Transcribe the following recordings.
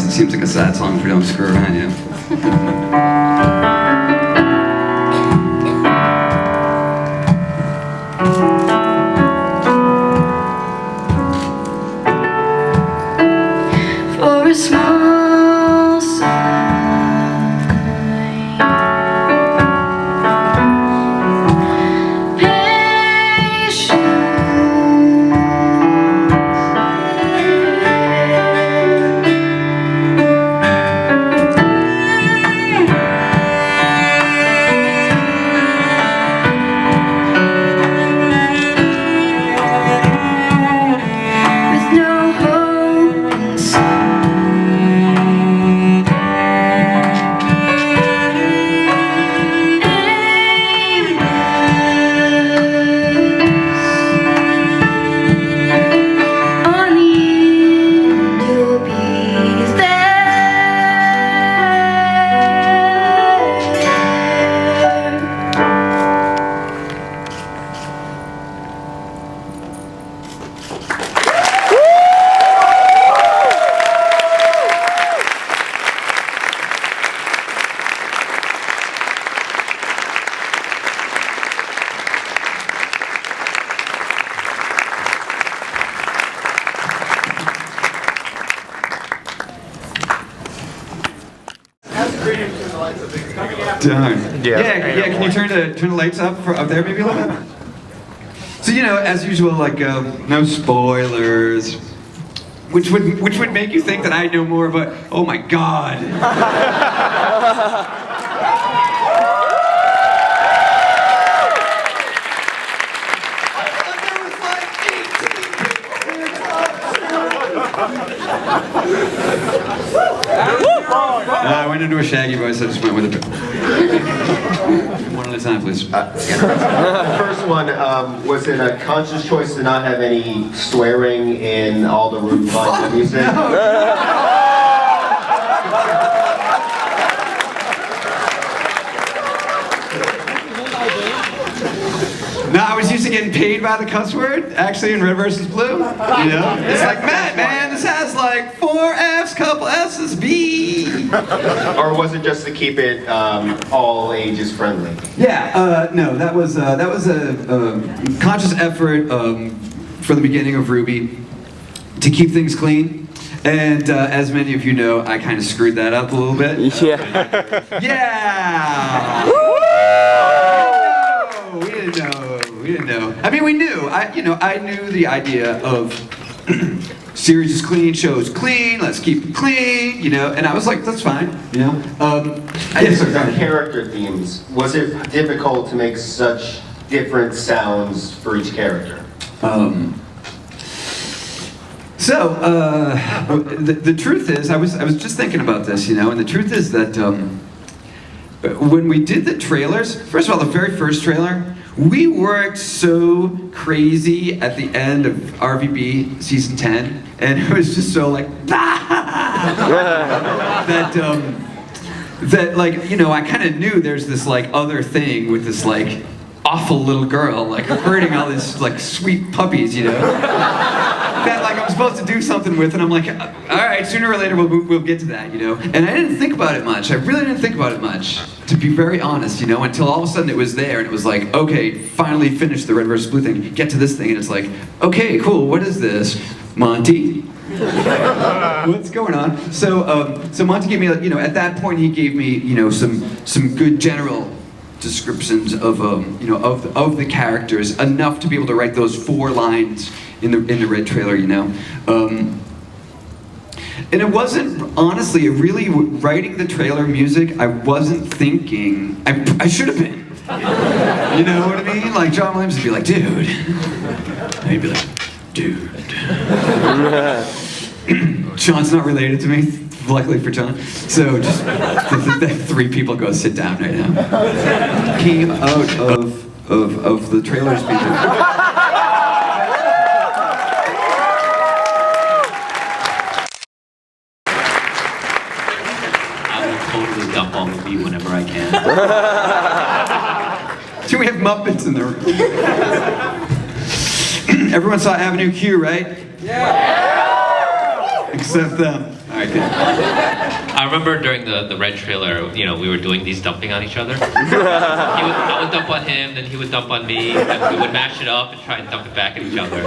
it seems like a sad song if we don't screw around, you know? For a small sign, Darn. Yeah, can you turn the lights up up there maybe a little bit? So, you know, as usual, like, no spoilers. Which would make you think that I know more about, oh my god. I went into a shaggy voice, I just went with it. One at a time, please. The first one, was it a conscious choice to not have any swearing in all the RWBY lines of music? No, I was used to getting paid by the cuss word, actually, in Red vs. Blue. You know? It's like, Matt, man, this has like 4 F's, couple S's, B. Or was it just to keep it all ages friendly? Yeah, no, that was a conscious effort from the beginning of RWBY to keep things clean. And as many of you know, I kind of screwed that up a little bit. Yeah. Yeah! We didn't know. I mean, we knew. I knew the idea of series is clean, shows clean, let's keep it clean, you know, and I was like, that's fine, you know. The character themes, was it difficult to make such different sounds for each character? The truth is, I was just thinking about this, you know, and the truth is that when we did the trailers, first of all, the very first trailer, we worked so crazy at the end of RWBY season 10, and it was just so like, that like, you know, I kind of knew there's this like other thing with this like awful little girl like hurting all these like sweet puppies, you know, that like I'm supposed to do something with, and I'm like, all right, sooner or later we'll get to that, you know. And I didn't think about it much. I really didn't think about it much, to be very honest, you know, until all of a sudden it was there, and it was like, okay, finally finished the Red vs. Blue thing, get to this thing, and it's like, okay, cool, what is this? Monty? What's going on? So Monty gave me, you know, at that point he gave me, you know, some good general descriptions of, you know, of the characters, enough to be able to write those 4 lines in the Red trailer, you know. And it wasn't, honestly, really, writing the trailer music, I wasn't thinking, I should have been. You know what I mean? Like, John Williams would be like, dude. And he'd be like, dude. John's not related to me, luckily for John. So just, 3 people go sit down right now. Came out of the trailers music. Dump on the beat whenever I can. So we have Muppets in the room. Everyone saw Avenue Q, right? Yeah! Except them. All right. back then. I remember during the Red trailer, you know, we were doing these dumping on each other. I would dump on him, then he would dump on me, and we would mash it up and try and dump it back at each other.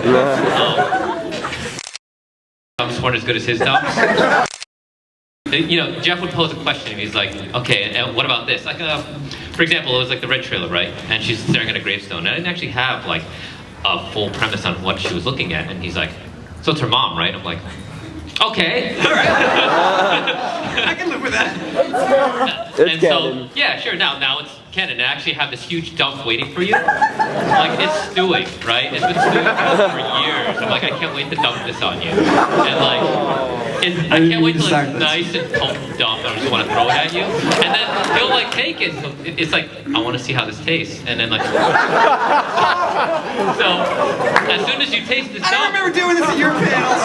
Dumps weren't as good as his dumps. You know, Jeff would pose a question and he's like, okay, and what about this? Like, for example, it was like the Red trailer, right? And she's staring at a gravestone. And I didn't actually have like a full premise on what she was looking at. And he's like, so it's her mom, right? I'm like, okay, all right. I can live with that. And so, yeah, sure, now it's canon. I actually have this huge dump waiting for you. Like, it's stewing, right? It's been stewing for years. I'm like, I can't wait to dump this on you. And like, I can't wait till it's nice and potent dump and I just want to throw it at you. And then he'll like take it. So it's like, I want to see how this tastes. And then like, so as soon as you taste this dump. I remember doing this at your panels.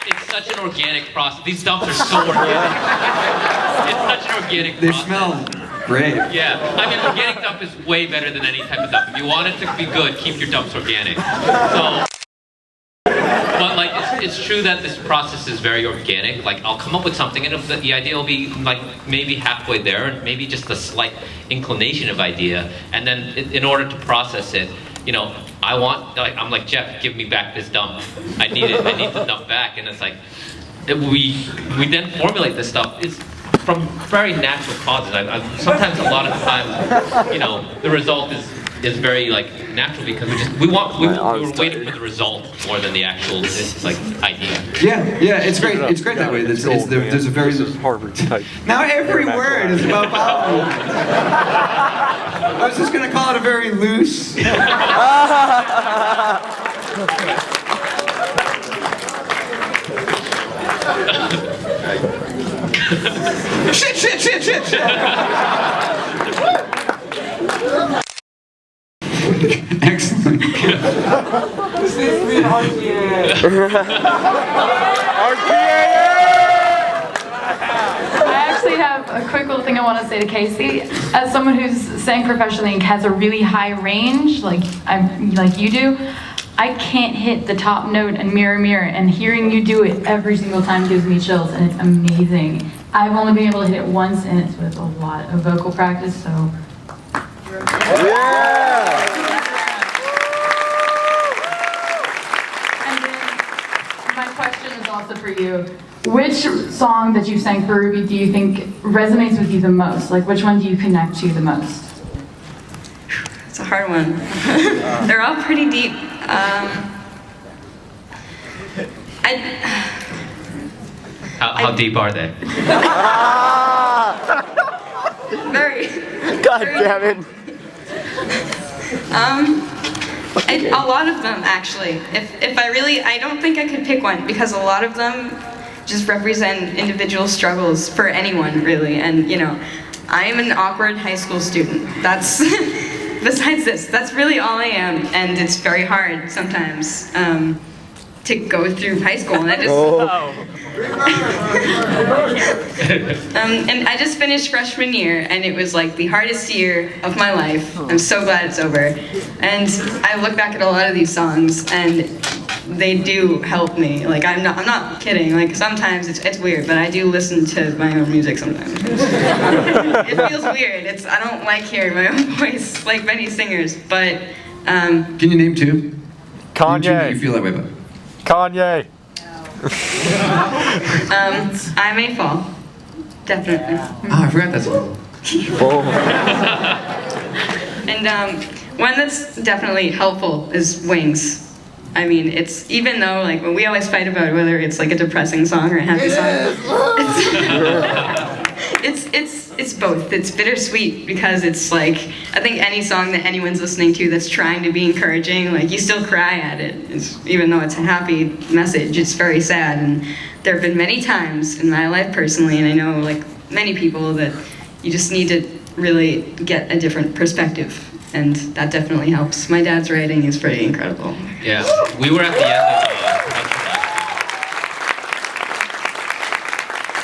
It's such an organic process. These dumps are so organic. It's such an organic They process. smell great. Yeah, I mean, organic dump is way better than any type of dump. If you want it to be good, keep your dumps organic. So, but like, it's true that this process is very organic. Like, I'll come up with something, and the idea will be like maybe halfway there, and maybe just a slight inclination of idea. And then, in order to process it, you know, I'm like, Jeff, give me back this dump. I need it. I need the dump back. And it's like, we then formulate this stuff. It's from very natural causes. Sometimes, a lot of times, you know, the result is very like natural because we were waiting for the result more than the actual like idea. Yeah, it's great. It's great that way. There's a very Harvard type. now every word is about Bible. I was just gonna call it a very loose. shit. Excellent. I actually have a quick little thing I want to say to Casey. As someone who's sang professionally and has a really high range, like you do, I can't hit the top note and mirror, and hearing you do it every single time gives me chills, and it's amazing. I've only been able to hit it once, and it's with a lot of vocal practice, so. And then my question is also for you. Which song that you sang for RWBY do you think resonates with you the most? Like, which one do you connect to the most? It's a hard one. They're all pretty deep. How deep are they? Very. God damn it. A lot of them, actually. If I don't think I could pick one because a lot of them just represent individual struggles for anyone, really. And, you know, I am an awkward high school student. That's, besides this, that's really all I am. And it's very hard sometimes to go through high school. And I just... and I just finished freshman year, and it was like the hardest year of my life. I'm so glad it's over. And I look back at a lot of these songs, and they do help me. Like, I'm not kidding. Like, sometimes it's weird, but I do listen to my own music sometimes. It feels weird. I don't like hearing my own voice like many singers, but Can you name two? Kanye. You feel that way about? Kanye. I May Fall, definitely. Oh, I forgot that song. And one that's definitely helpful is Wings. I mean, it's, even though, like, when we always fight about whether it's like a depressing song or a happy song, it's both. It's bittersweet because it's like, I think any song that anyone's listening to that's trying to be encouraging, like, you still cry at it. Even though it's a happy message, it's very sad. And there have been many times in my life personally, and I know, like, many people, that you just need to really get a different perspective. And that definitely helps. My dad's writing is pretty incredible. Yeah, we were at the end of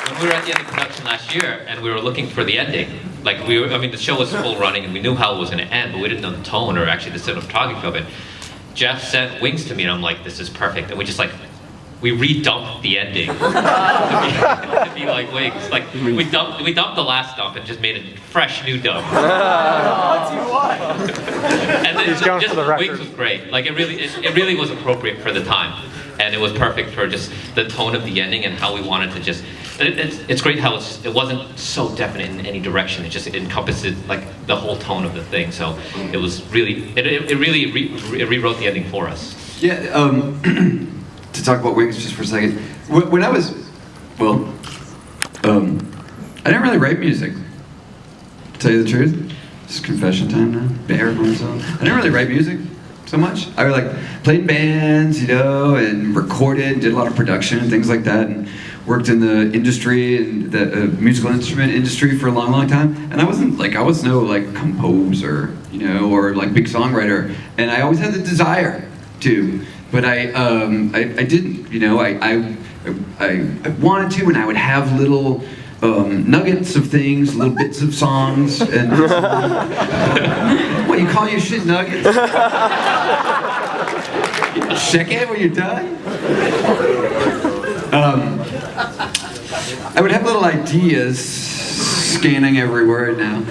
when we were at the end of production last year and we were looking for the ending, like I mean, the show was full running and we knew how it was going to end, but we didn't know the tone or actually the cinematography of it. Jeff sent Wings to me and I'm like, this is perfect. And we just like, we redumped the ending to be like Wings. Like we dumped the last dump and just made a fresh new dump. And then He's going just for the record. Wings was great. Like it really was appropriate for the time, and it was perfect for just the tone of the ending and how we wanted to just. It's great how it wasn't so definite in any direction. It just encompassed like the whole tone of the thing. So it was really it really rewrote the ending for us. Yeah. To talk about Wings just for a second. When I was, well, I didn't really write music. To tell you the truth, just confession time now. Bear myself. I didn't really write music so much. I like played in bands, you know, and recorded, did a lot of production and things like that, and worked in the industry and the musical instrument industry for a long, long time. And I was no like composer, you know, or like big songwriter. And I always had the desire to. But I didn't, you know, I wanted to, and I would have little nuggets of things, little bits of songs, and what, you call your shit nuggets? Check it when you're done? I would have little ideas, scanning every word now.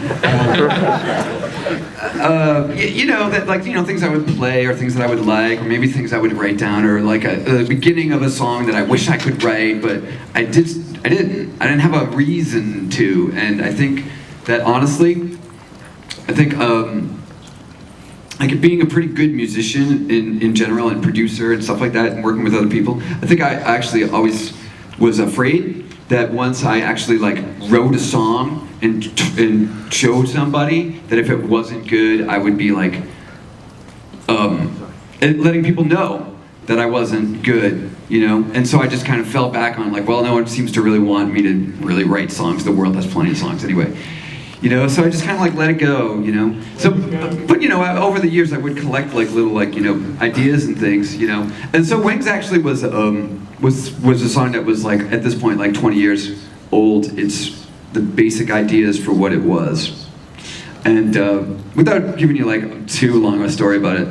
You know, that like, you know, things I would play or things that I would like, or maybe things I would write down, or like the beginning of a song that I wish I could write, but I didn't have a reason to. And I think that honestly, like being a pretty good musician in general and producer and stuff like that and working with other people, I think I actually always was afraid that once I actually like wrote a song and showed somebody, that if it wasn't good, I would be like letting people know that I wasn't good, you know? And so I just kind of fell back on like, well, no one seems to really want me to really write songs. The world has plenty of songs anyway. You know, so I just kind of like let it go, you know. So, but you know, over the years I would collect like little like, you know, ideas and things, you know. And so Wings actually was a song that was like at this point like 20 years old. It's the basic ideas for what it was. And without giving you like too long a story about it,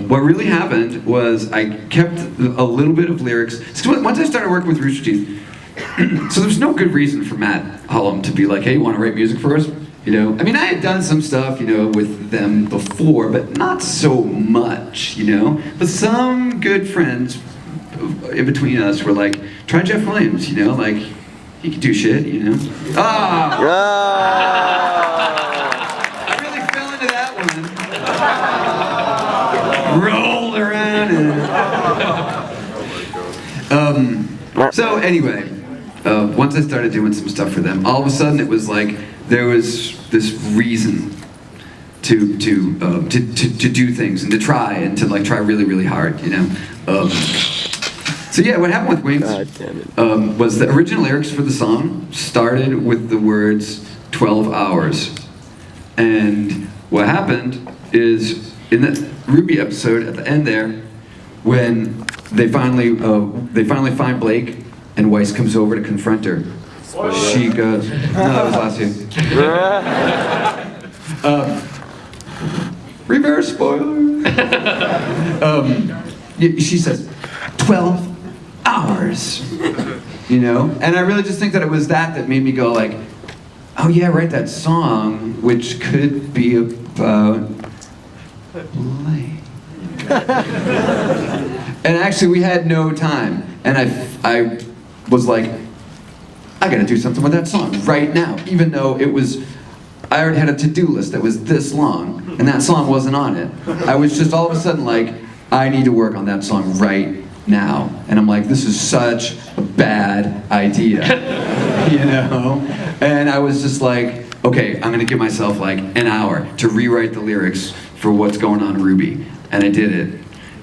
what really happened was I kept a little bit of lyrics. So once I started working with Rooster Teeth, so there's no good reason for Matt Hullum to be like, hey, you want to write music for us? You know, I mean, I had done some stuff, you know, with them before, but not so much, you know. But some good friends in between us were like, try Jeff Williams, you know, like, he could do shit, you know. Ah! I really fell into that one. Rolled around and... So anyway, once I started doing some stuff for them, all of a sudden it was like there was this reason to do things and to try and to like try really, really hard, you know. So yeah, what happened with Wings was the original lyrics for the song started with the words 12 hours. And what happened is in the RWBY episode at the end there, when they finally find Blake and Weiss comes over to confront her. She goes, no, that was last year. Reverse spoiler. She says, 12 hours. You know? And I really just think that it was that made me go like, oh yeah, write that song, which could be about Blake. And actually we had no time. And I was like, I gotta do something with that song right now, even though it was, I already had a to-do list that was this long, and that song wasn't on it. I was just all of a sudden like, I need to work on that song right now. And I'm like, this is such a bad idea, you know? And I was just like, okay, I'm gonna give myself like an hour to rewrite the lyrics for what's going on in RWBY. And I did it.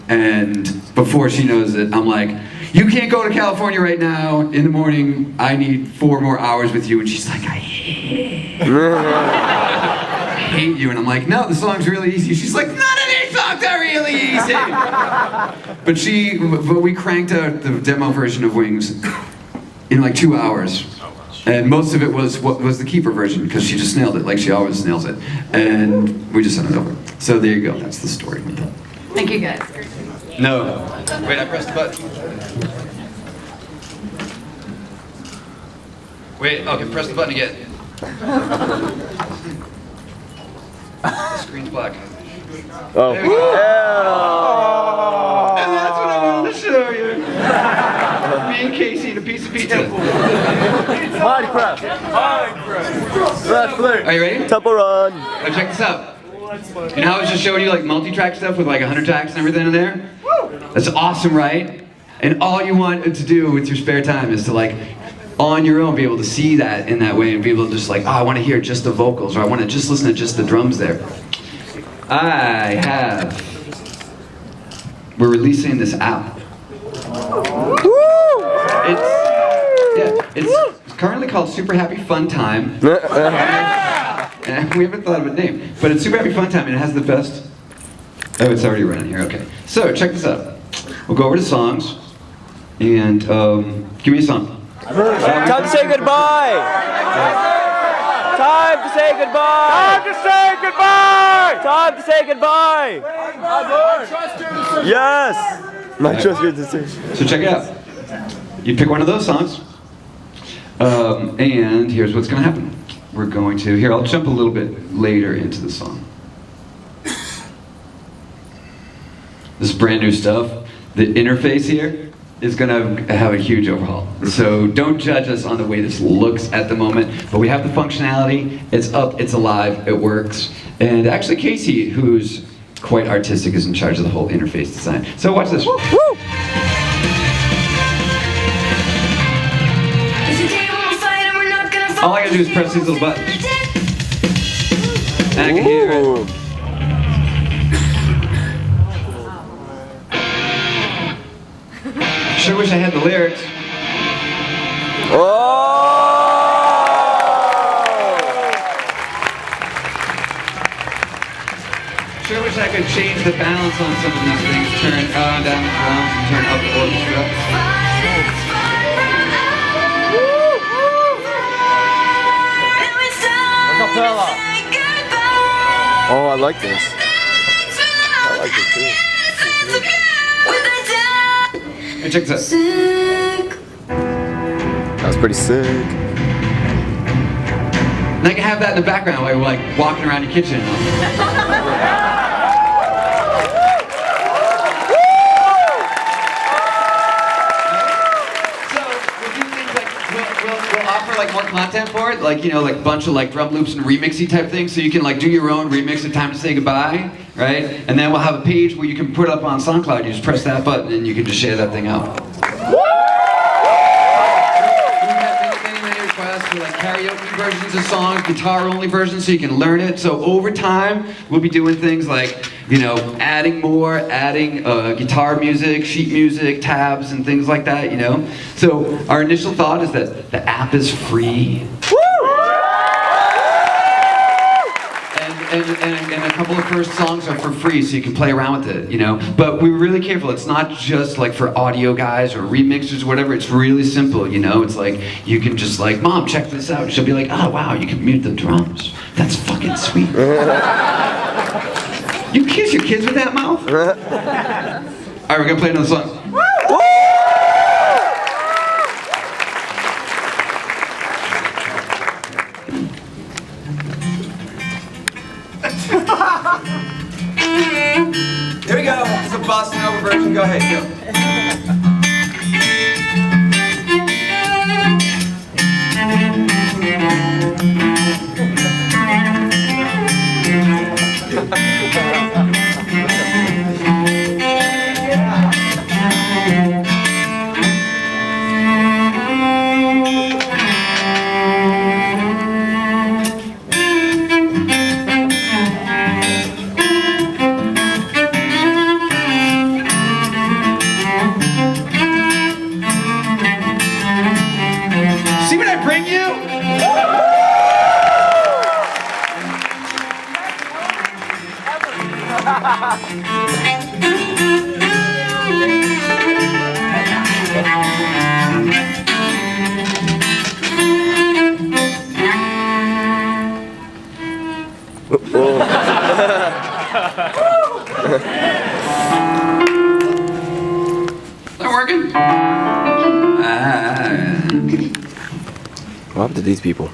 And before she knows it, I'm like, you can't go to California right now. In the morning, I need 4 more hours with you. And she's like, I hate you. And I'm like, no, the song's really easy. She's like, none of these songs are really easy. But we cranked out the demo version of Wings in like 2 hours. And most of it was what was the keeper version because she just nailed it, like she always nails it. And we just sent it over. So there you go. That's the story with that. Thank you guys. No. Wait, I pressed the button. Wait, okay, press the button again. The screen's black. Oh. There we go. And that's what I wanted to show you. Me and Casey and a piece of pizza. Minecraft. That's blue. Are you ready? Temple Run. Now check this out. You know how I was just showing you like multi-track stuff with like 100 tracks and everything in there? That's awesome, right? And all you want to do with your spare time is to like, on your own, be able to see that in that way and be able to just like, oh, I want to hear just the vocals or I want to just listen to just the drums there. We're releasing this app. It's currently called Super Happy Fun Time. And we haven't thought of a name, but it's Super Happy Fun Time and it has the best. Oh, it's already running here, okay. So, check this out. We'll go over to songs and give me a song. Time to say goodbye. Time to say goodbye. Time to say goodbye. Time to say goodbye. Yes. My trust good decision. So check it out. You pick one of those songs, and here's what's going to happen. We're going to, here, I'll jump a little bit later into the song. This is brand new stuff. The interface here is going to have a huge overhaul. So don't judge us on the way this looks at the moment, but we have the functionality, it's up, it's alive, it works. And actually Casey, who's quite artistic, is in charge of the whole interface design. So watch this. Woo! All I gotta do is press these little buttons. And I can hear it. Sure wish I had the lyrics. Oh! Sure wish I could change the balance on some of these things. Turn down the drums and turn up the orchestra. Oh, I like this. I like it too. Hey, check this out. That was pretty sick. And I can have that in the background while you're like walking around your kitchen. We'll offer like more content for it, like, you know, like a bunch of like drum loops and remixy type things, so you can like do your own remix of Time to Say Goodbye, right? And then we'll have a page where you can put up on SoundCloud. You just press that button and you can just share that thing out. Many requests for like karaoke versions of songs, guitar only versions, so you can learn it. So over time, we'll be doing things like, you know, adding guitar music, sheet music, tabs, and things like that, you know? So our initial thought is that the app is free. And a couple of first songs are for free, so you can play around with it, you know? But we were really careful. It's not just like for audio guys or remixers or whatever. It's really simple, you know? It's like, you can just like, Mom, check this out. She'll be like, oh, wow, you can mute the drums. That's fucking sweet. You kiss your kids with that mouth? All right, we're gonna play another song. Here we go. It's a Boston Nova version. Go ahead, go. See what I bring you? What happened to these people?